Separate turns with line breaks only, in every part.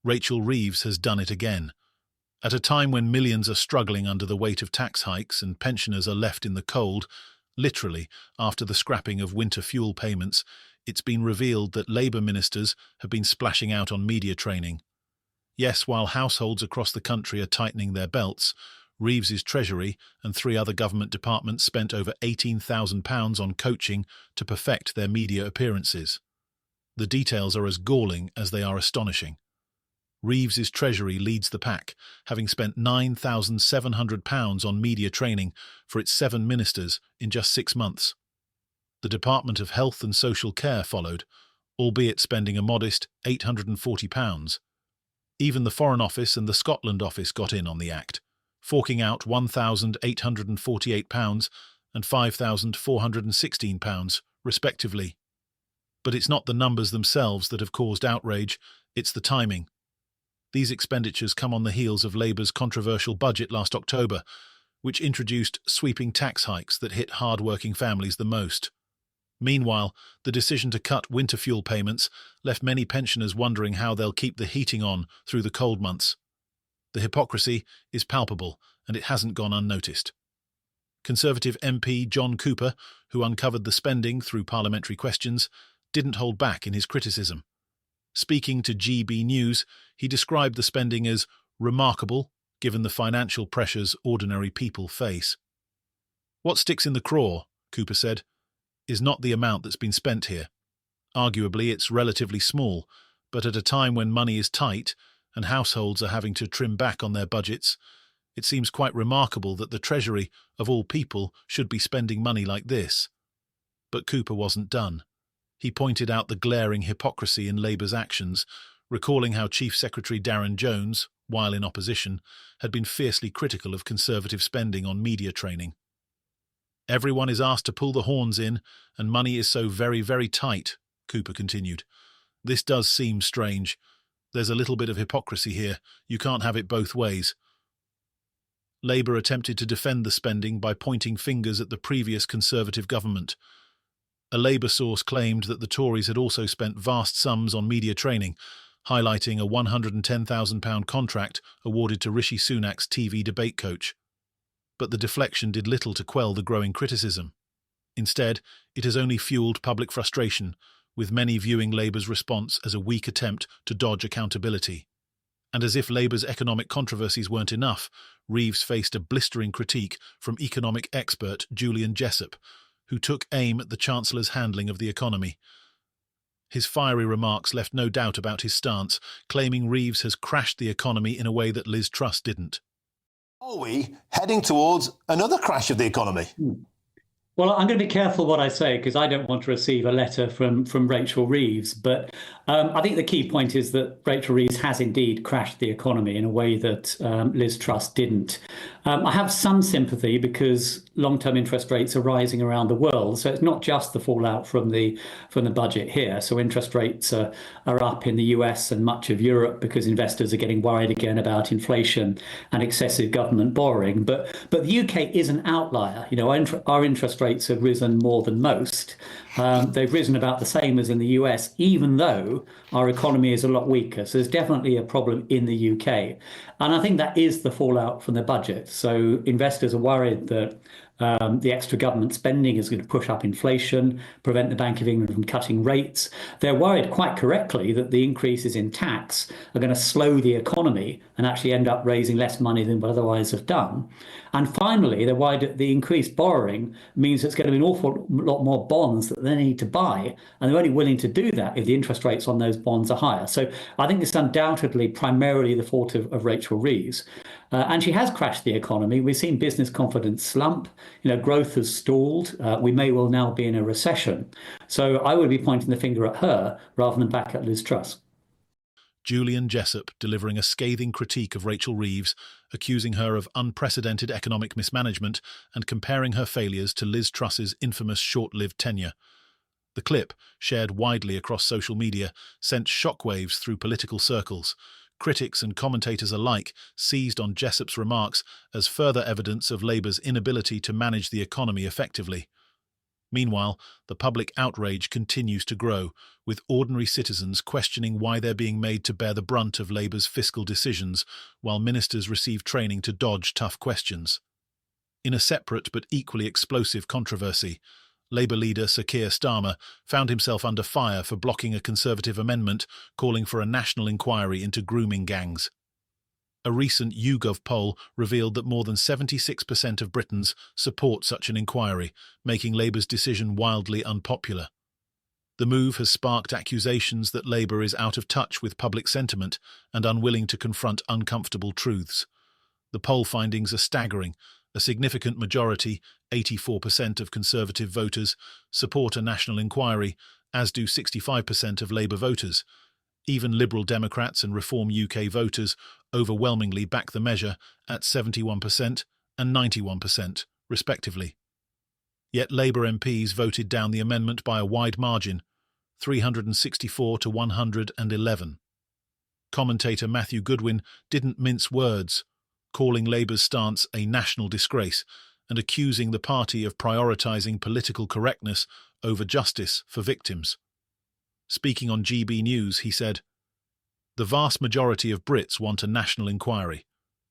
Rachel Reeves has done it again. At a time when millions are struggling under the weight of tax hikes and pensioners are left in the cold, literally after the scrapping of winter fuel payments, it's been revealed that Labour ministers have been splashing out on media training. Yes, while households across the country are tightening their belts, Reeves's Treasury and 3 other government departments spent over £18,000 on coaching to perfect their media appearances. The details are as galling as they are astonishing. Reeves's Treasury leads the pack, having spent £9,700 on media training for its 7 ministers in just 6 months. The Department of Health and Social Care followed, albeit spending a modest £840. Even the Foreign Office and the Scotland Office got in on the act, forking out £1,848 and £5,416, respectively. But it's not the numbers themselves that have caused outrage, it's the timing. These expenditures come on the heels of Labour's controversial budget last October, which introduced sweeping tax hikes that hit hard-working families the most. Meanwhile, the decision to cut winter fuel payments left many pensioners wondering how they'll keep the heating on through the cold months. The hypocrisy is palpable, and it hasn't gone unnoticed. Conservative MP John Cooper, who uncovered the spending through parliamentary questions, didn't hold back in his criticism. Speaking to GB News, he described the spending as remarkable, given the financial pressures ordinary people face. What sticks in the craw, Cooper said, is not the amount that's been spent here. Arguably, it's relatively small, but at a time when money is tight and households are having to trim back on their budgets, it seems quite remarkable that the Treasury, of all people, should be spending money like this. But Cooper wasn't done. He pointed out the glaring hypocrisy in Labour's actions, recalling how Chief Secretary Darren Jones, while in opposition, had been fiercely critical of Conservative spending on media training. Everyone is asked to pull the horns in, and money is so very, very tight, Cooper continued. This does seem strange. There's a little bit of hypocrisy here. You can't have it both ways. Labour attempted to defend the spending by pointing fingers at the previous Conservative government. A Labour source claimed that the Tories had also spent vast sums on media training, highlighting a £110,000 contract awarded to Rishi Sunak's TV debate coach. But the deflection did little to quell the growing criticism. Instead, it has only fueled public frustration, with many viewing Labour's response as a weak attempt to dodge accountability. And as if Labour's economic controversies weren't enough, Reeves faced a blistering critique from economic expert Julian Jessop, who took aim at the Chancellor's handling of the economy. His fiery remarks left no doubt about his stance, claiming Reeves has crashed the economy in a way that Liz Truss didn't.
Are we heading towards another crash of the economy?
Well, I'm going to be careful what I say because I don't want to receive a letter from Rachel Reeves. But I think the key point is that Rachel Reeves has indeed crashed the economy in a way that Liz Truss didn't. I have some sympathy because long-term interest rates are rising around the world. So it's not just the fallout from the budget here. So interest rates are up in the US and much of Europe because investors are getting worried again about inflation and excessive government borrowing. But the UK is an outlier. You know, our interest rates have risen more than most. They've risen about the same as in the US, even though our economy is a lot weaker. So there's definitely a problem in the UK. And I think that is the fallout from the budget. So investors are worried that the extra government spending is going to push up inflation, prevent the Bank of England from cutting rates. They're worried quite correctly that the increases in tax are going to slow the economy and actually end up raising less money than would otherwise have done. And finally, they're worried that the increased borrowing means it's going to be an awful lot more bonds that they need to buy. And they're only willing to do that if the interest rates on those bonds are higher. So I think it's undoubtedly primarily the fault of Rachel Reeves. And she has crashed the economy. We've seen business confidence slump. You know, growth has stalled. We may well now be in a recession. So I would be pointing the finger at her rather than back at Liz Truss.
Julian Jessop delivering a scathing critique of Rachel Reeves, accusing her of unprecedented economic mismanagement and comparing her failures to Liz Truss's infamous short-lived tenure. The clip, shared widely across social media, sent shockwaves through political circles. Critics and commentators alike seized on Jessop's remarks as further evidence of Labour's inability to manage the economy effectively. Meanwhile, the public outrage continues to grow, with ordinary citizens questioning why they're being made to bear the brunt of Labour's fiscal decisions, while ministers receive training to dodge tough questions. In a separate but equally explosive controversy, Labour leader Sir Keir Starmer found himself under fire for blocking a Conservative amendment calling for a national inquiry into grooming gangs. A recent YouGov poll revealed that more than 76% of Britons support such an inquiry, making Labour's decision wildly unpopular. The move has sparked accusations that Labour is out of touch with public sentiment and unwilling to confront uncomfortable truths. The poll findings are staggering. A significant majority, 84% of Conservative voters, support a national inquiry, as do 65% of Labour voters. Even Liberal Democrats and Reform UK voters overwhelmingly back the measure at 71% and 91%, respectively. Yet Labour MPs voted down the amendment by a wide margin, 364 to 111. Commentator Matthew Goodwin didn't mince words, calling Labour's stance a national disgrace and accusing the party of prioritising political correctness over justice for victims. Speaking on GB News, he said, "The vast majority of Brits want a national inquiry.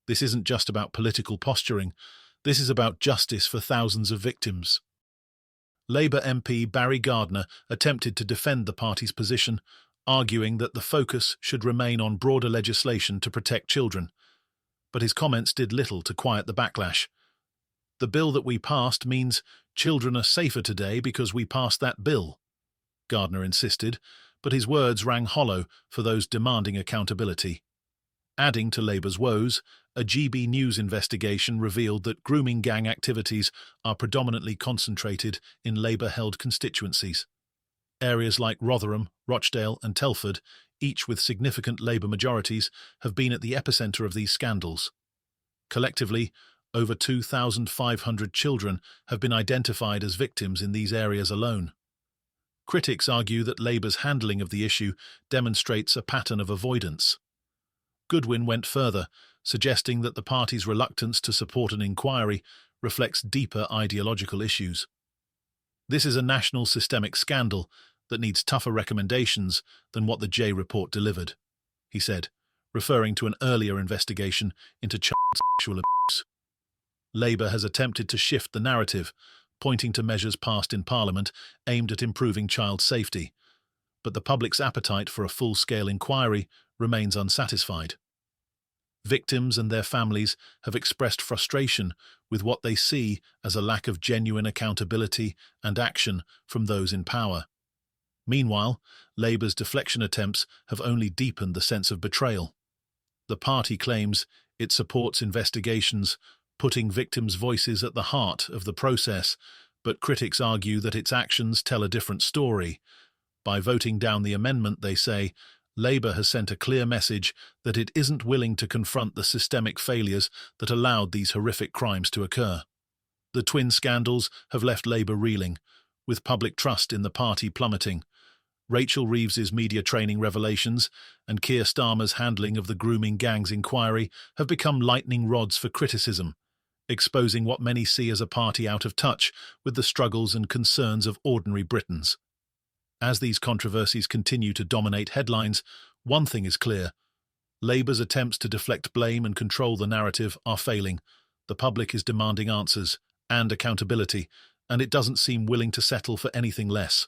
This isn't just about political posturing, this is about justice for thousands of victims." Labour MP Barry Gardiner attempted to defend the party's position, arguing that the focus should remain on broader legislation to protect children. But his comments did little to quiet the backlash. "The bill that we passed means children are safer today because we passed that bill," Gardiner insisted, but his words rang hollow for those demanding accountability. Adding to Labour's woes, a GB News investigation revealed that grooming gang activities are predominantly concentrated in Labour-held constituencies. Areas like Rotherham, Rochdale and Telford, each with significant Labour majorities, have been at the epicentre of these scandals. Collectively, over 2,500 children have been identified as victims in these areas alone. Critics argue that Labour's handling of the issue demonstrates a pattern of avoidance. Goodwin went further, suggesting that the party's reluctance to support an inquiry reflects deeper ideological issues. "This is a national systemic scandal that needs tougher recommendations than what the J report delivered," he said, referring to an earlier investigation into child sexual abuse. Labour has attempted to shift the narrative, pointing to measures passed in Parliament aimed at improving child safety, but the public's appetite for a full-scale inquiry remains unsatisfied. Victims and their families have expressed frustration with what they see as a lack of genuine accountability and action from those in power. Meanwhile, Labour's deflection attempts have only deepened the sense of betrayal. The party claims it supports investigations, putting victims' voices at the heart of the process, but critics argue that its actions tell a different story. By voting down the amendment, they say, Labour has sent a clear message that it isn't willing to confront the systemic failures that allowed these horrific crimes to occur. The twin scandals have left Labour reeling, with public trust in the party plummeting. Rachel Reeves's media training revelations and Keir Starmer's handling of the grooming gangs inquiry have become lightning rods for criticism, exposing what many see as a party out of touch with the struggles and concerns of ordinary Britons. As these controversies continue to dominate headlines, one thing is clear. Labour's attempts to deflect blame and control the narrative are failing. The public is demanding answers and accountability, and it doesn't seem willing to settle for anything less.